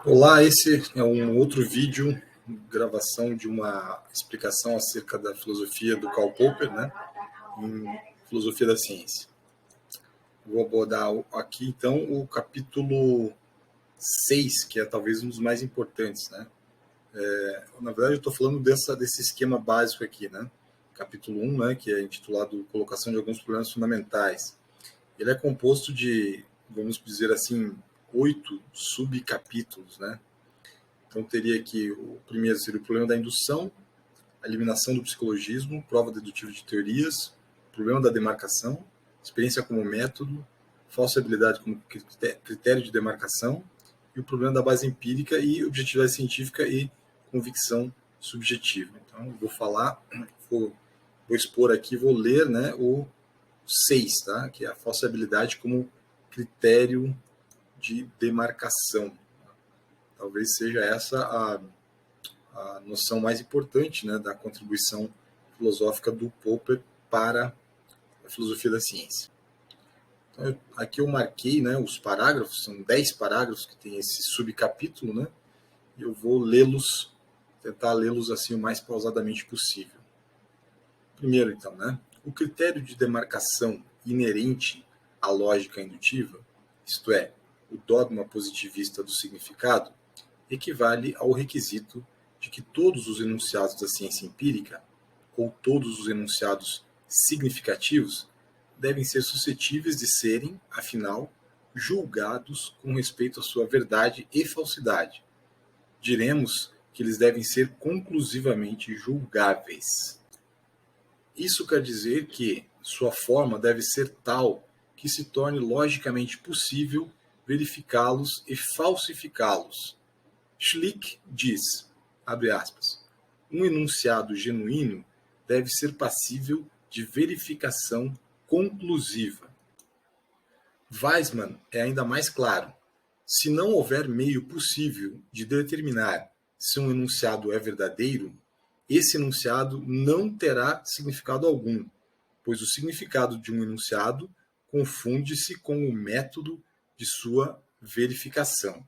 Olá, esse é um outro vídeo, gravação de uma explicação acerca da filosofia do Karl Popper, né, em Filosofia da Ciência. Vou abordar aqui, então, o capítulo 6, que é talvez um dos mais importantes, né. Na verdade, eu estou falando desse esquema básico aqui, né, capítulo 1, né, que é intitulado Colocação de alguns problemas fundamentais. Ele é composto de, vamos dizer assim, 8 subcapítulos, né. Então, teria aqui, o primeiro seria o problema da indução, a eliminação do psicologismo, prova dedutiva de teorias, problema da demarcação, experiência como método, falsibilidade como critério de demarcação, e o problema da base empírica e objetividade científica e convicção subjetiva. Então, eu vou expor aqui, vou ler, né, o 6, tá? Que é a falsibilidade como critério de demarcação. Talvez seja essa a noção mais importante, né, da contribuição filosófica do Popper para a filosofia da ciência. Então, aqui eu marquei, né, os parágrafos, são 10 parágrafos que tem esse subcapítulo, né, e eu vou tentar lê-los assim o mais pausadamente possível. Primeiro, então, né, o critério de demarcação inerente à lógica indutiva, isto é, o dogma positivista do significado, equivale ao requisito de que todos os enunciados da ciência empírica, ou todos os enunciados significativos, devem ser suscetíveis de serem, afinal, julgados com respeito à sua verdade e falsidade. Diremos que eles devem ser conclusivamente julgáveis. Isso quer dizer que sua forma deve ser tal que se torne logicamente possível verificá-los e falsificá-los. Schlick diz, abre aspas, um enunciado genuíno deve ser passível de verificação conclusiva. Weismann é ainda mais claro. Se não houver meio possível de determinar se um enunciado é verdadeiro, esse enunciado não terá significado algum, pois o significado de um enunciado confunde-se com o método de sua verificação.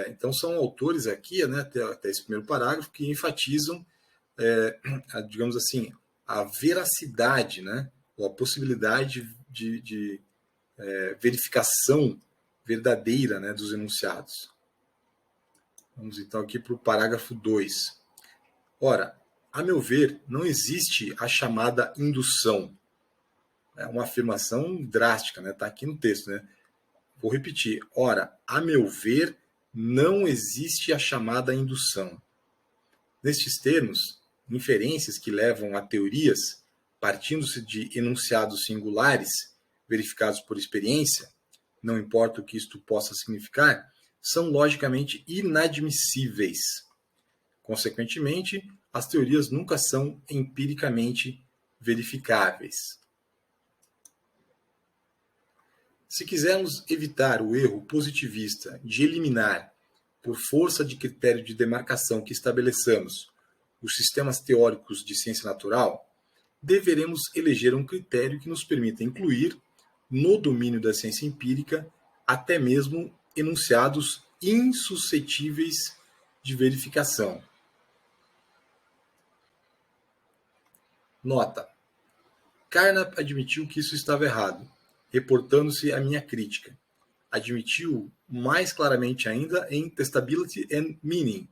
Então, são autores aqui, né, até esse primeiro parágrafo, que enfatizam, digamos assim, a veracidade, né, ou a possibilidade de verificação verdadeira, né, dos enunciados. Vamos então aqui para o parágrafo 2. Ora, a meu ver, não existe a chamada indução. É uma afirmação drástica, né? Está aqui no texto, né? Vou repetir. Ora, a meu ver, não existe a chamada indução. Nestes termos, inferências que levam a teorias, partindo-se de enunciados singulares, verificados por experiência, não importa o que isto possa significar, são logicamente inadmissíveis. Consequentemente, as teorias nunca são empiricamente verificáveis. Se quisermos evitar o erro positivista de eliminar, por força de critério de demarcação que estabeleçamos, os sistemas teóricos de ciência natural, deveremos eleger um critério que nos permita incluir, no domínio da ciência empírica, até mesmo enunciados insuscetíveis de verificação. Nota. Carnap admitiu que isso estava errado, reportando-se à minha crítica. Admitiu mais claramente ainda em Testability and Meaning,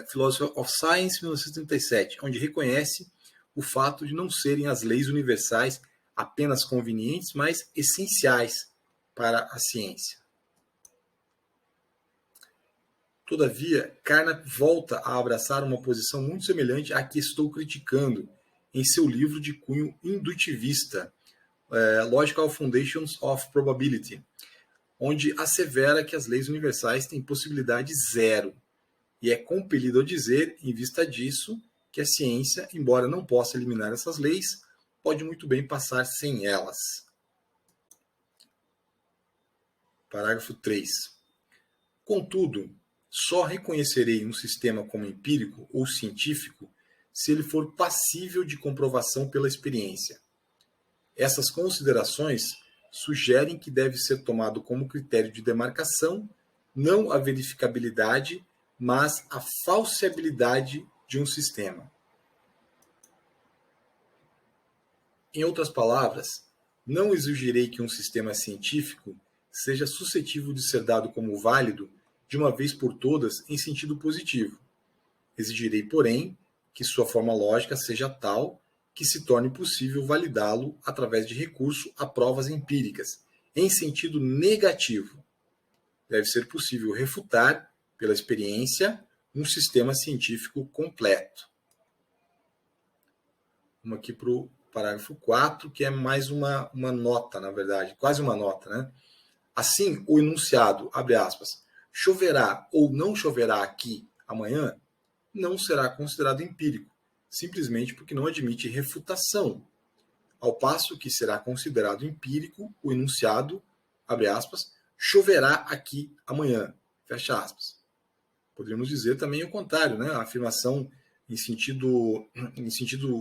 Philosophy of Science, 1937, onde reconhece o fato de não serem as leis universais apenas convenientes, mas essenciais para a ciência. Todavia, Carnap volta a abraçar uma posição muito semelhante à que estou criticando em seu livro de cunho indutivista, Logical Foundations of Probability, onde assevera que as leis universais têm possibilidade zero, e é compelido a dizer, em vista disso, que a ciência, embora não possa eliminar essas leis, pode muito bem passar sem elas. Parágrafo 3. Contudo, só reconhecerei um sistema como empírico ou científico se ele for passível de comprovação pela experiência. Essas considerações sugerem que deve ser tomado como critério de demarcação não a verificabilidade, mas a falseabilidade de um sistema. Em outras palavras, não exigirei que um sistema científico seja suscetível de ser dado como válido de uma vez por todas em sentido positivo. Exigirei, porém, que sua forma lógica seja tal que se torne possível validá-lo através de recurso a provas empíricas, em sentido negativo. Deve ser possível refutar, pela experiência, um sistema científico completo. Vamos aqui para o parágrafo 4, que é mais uma nota, na verdade, quase uma nota, né? Assim, o enunciado, abre aspas, choverá ou não choverá aqui amanhã, não será considerado empírico, simplesmente porque não admite refutação, ao passo que será considerado empírico o enunciado, abre aspas, choverá aqui amanhã, fecha aspas. Poderíamos dizer também o contrário, né? A afirmação em sentido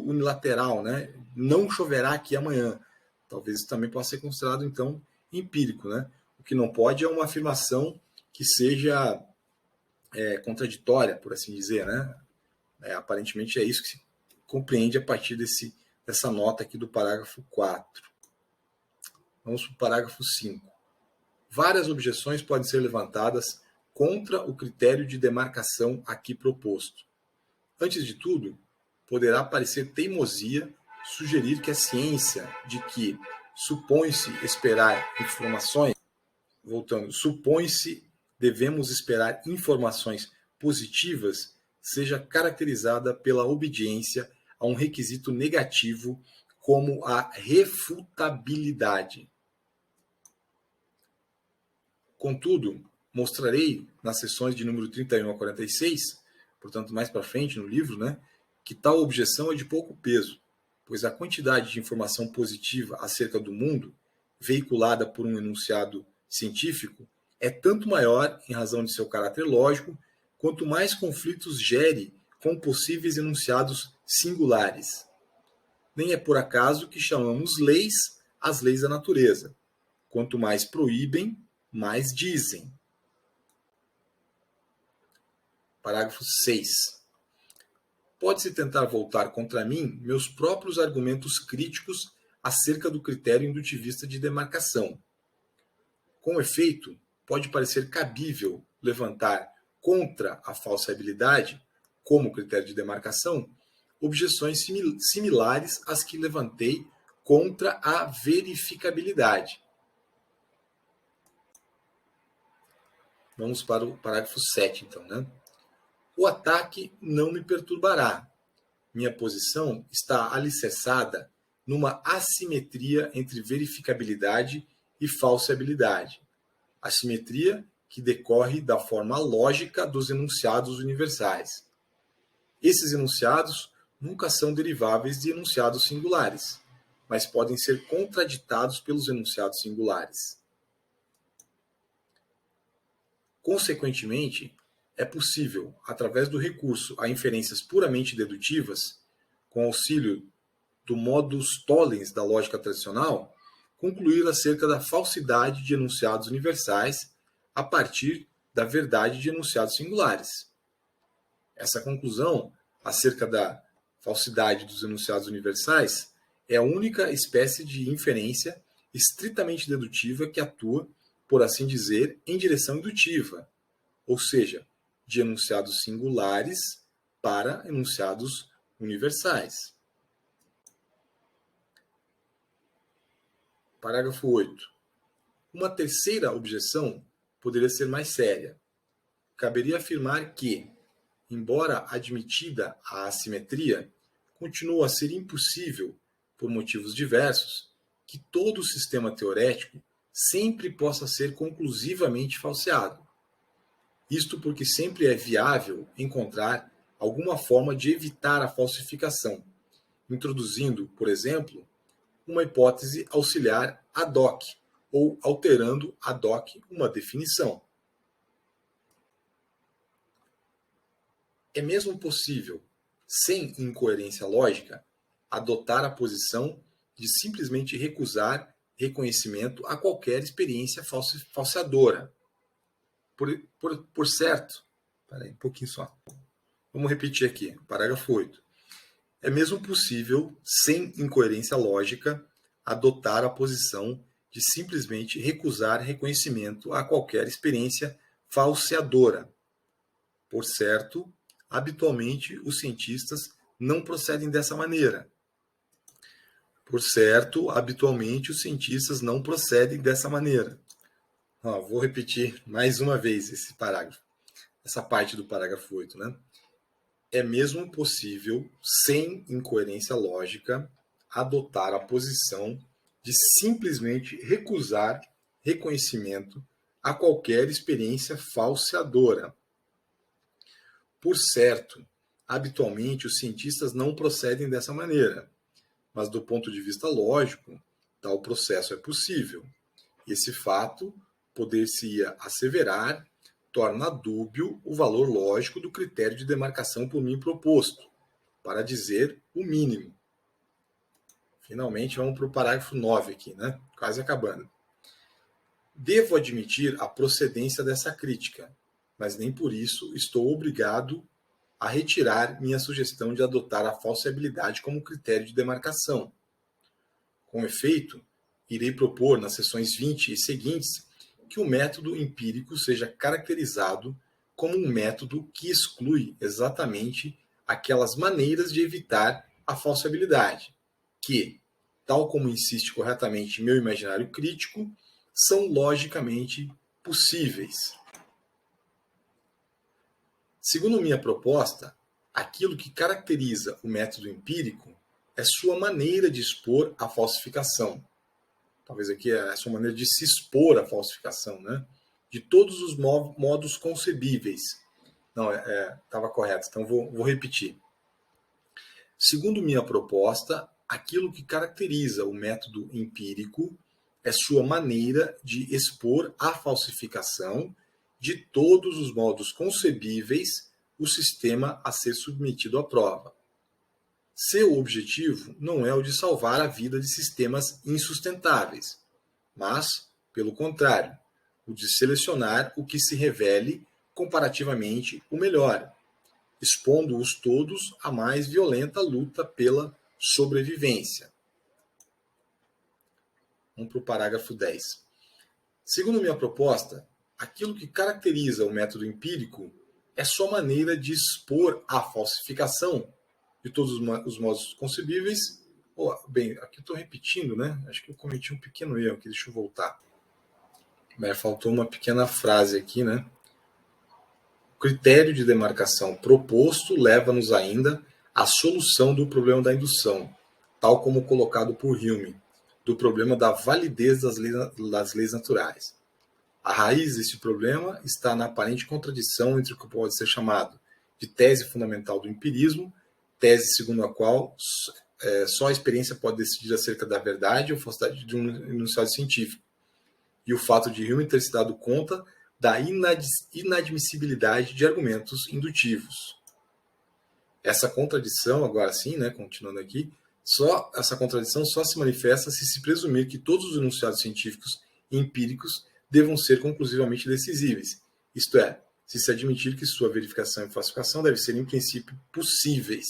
unilateral, né? Não choverá aqui amanhã. Talvez isso também possa ser considerado, então, empírico, né? O que não pode é uma afirmação que seja contraditória, por assim dizer, né? Aparentemente é isso que se compreende a partir dessa nota aqui do parágrafo 4. Vamos para o parágrafo 5. Várias objeções podem ser levantadas contra o critério de demarcação aqui proposto. Antes de tudo, poderá parecer teimosia sugerir que a ciência de que supõe-se esperar informações, supõe-se devemos esperar informações positivas, seja caracterizada pela obediência a um requisito negativo como a refutabilidade. Contudo, mostrarei nas sessões de número 31 a 46, portanto mais para frente no livro, né, que tal objeção é de pouco peso, pois a quantidade de informação positiva acerca do mundo, veiculada por um enunciado científico, é tanto maior em razão de seu caráter lógico, quanto mais conflitos gere com possíveis enunciados singulares. Nem é por acaso que chamamos leis as leis da natureza. Quanto mais proíbem, mais dizem. Parágrafo 6. Pode-se tentar voltar contra mim meus próprios argumentos críticos acerca do critério indutivista de demarcação. Com efeito, pode parecer cabível levantar contra a falseabilidade, como critério de demarcação, objeções similares às que levantei contra a verificabilidade. Vamos para o parágrafo 7, então, né? O ataque não me perturbará. Minha posição está alicerçada numa assimetria entre verificabilidade e falseabilidade. Assimetria que decorre da forma lógica dos enunciados universais. Esses enunciados nunca são deriváveis de enunciados singulares, mas podem ser contraditados pelos enunciados singulares. Consequentemente, é possível, através do recurso a inferências puramente dedutivas, com auxílio do modus tollens da lógica tradicional, concluir acerca da falsidade de enunciados universais a partir da verdade de enunciados singulares. Essa conclusão acerca da falsidade dos enunciados universais é a única espécie de inferência estritamente dedutiva que atua, por assim dizer, em direção indutiva, ou seja, de enunciados singulares para enunciados universais. Parágrafo 8. Uma terceira objeção poderia ser mais séria. Caberia afirmar que, embora admitida a assimetria, continua a ser impossível, por motivos diversos, que todo o sistema teorético sempre possa ser conclusivamente falseado. Isto porque sempre é viável encontrar alguma forma de evitar a falsificação, introduzindo, por exemplo, uma hipótese auxiliar ad hoc, ou alterando ad hoc uma definição. É mesmo possível, sem incoerência lógica, adotar a posição de simplesmente recusar reconhecimento a qualquer experiência falseadora. Por certo, peraí, um pouquinho só. Vamos repetir aqui, parágrafo 8. É mesmo possível, sem incoerência lógica, adotar a posição de simplesmente recusar reconhecimento a qualquer experiência falseadora. Por certo, habitualmente os cientistas não procedem dessa maneira. Por certo, habitualmente os cientistas não procedem dessa maneira. Vou repetir mais uma vez esse parágrafo, essa parte do parágrafo 8, né? É mesmo possível, sem incoerência lógica, adotar a posição de simplesmente recusar reconhecimento a qualquer experiência falseadora. Por certo, habitualmente os cientistas não procedem dessa maneira, mas do ponto de vista lógico, tal processo é possível. Esse fato poder-se-ia asseverar torna dúbio o valor lógico do critério de demarcação por mim proposto, para dizer o mínimo. Finalmente, vamos para o parágrafo 9 aqui, né? Quase acabando. Devo admitir a procedência dessa crítica, mas nem por isso estou obrigado a retirar minha sugestão de adotar a falseabilidade como critério de demarcação. Com efeito, irei propor nas sessões 20 e seguintes que o método empírico seja caracterizado como um método que exclui exatamente aquelas maneiras de evitar a falseabilidade, que, tal como insiste corretamente meu imaginário crítico, são logicamente possíveis. Segundo minha proposta, aquilo que caracteriza o método empírico é sua maneira de expor a falsificação. Talvez aqui é a sua maneira de se expor à falsificação, né? De todos os modos concebíveis. Não, estava correto, então vou repetir. Segundo minha proposta, aquilo que caracteriza o método empírico é sua maneira de expor à falsificação de todos os modos concebíveis o sistema a ser submetido à prova. Seu objetivo não é o de salvar a vida de sistemas insustentáveis, mas, pelo contrário, o de selecionar o que se revele comparativamente o melhor, expondo-os todos à mais violenta luta pela sobrevivência. Vamos para o parágrafo 10. Segundo minha proposta, aquilo que caracteriza o método empírico é sua maneira de expor a falsificação de todos os modos concebíveis. Bem, aqui eu estou repetindo, né? Acho que eu cometi um pequeno erro aqui, deixa eu voltar. Faltou uma pequena frase aqui, né? O critério de demarcação proposto leva-nos ainda à solução do problema da indução, tal como colocado por Hume, do problema da validez das leis naturais. A raiz desse problema está na aparente contradição entre o que pode ser chamado de tese fundamental do empirismo, tese segundo a qual só a experiência pode decidir acerca da verdade ou falsidade de um enunciado científico, e o fato de Hume ter se dado conta da inadmissibilidade de argumentos indutivos. Essa contradição, agora sim, né, continuando aqui, essa contradição só se manifesta se presumir que todos os enunciados científicos e empíricos devam ser conclusivamente decisíveis, isto é, se admitir que sua verificação e falsificação devem ser, em princípio, possíveis.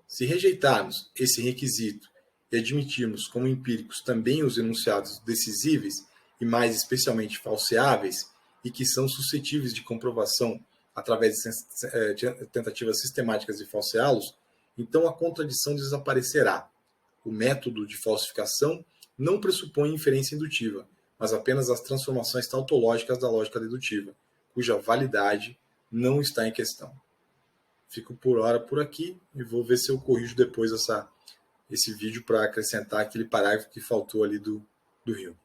Se rejeitarmos esse requisito e admitirmos como empíricos também os enunciados decisíveis e mais especialmente falseáveis e que são suscetíveis de comprovação através de tentativas sistemáticas de falseá-los, então a contradição desaparecerá. O método de falsificação não pressupõe inferência indutiva, mas apenas as transformações tautológicas da lógica dedutiva, cuja validade não está em questão. Fico por hora por aqui e vou ver se eu corrijo depois esse vídeo para acrescentar aquele parágrafo que faltou ali do Hume.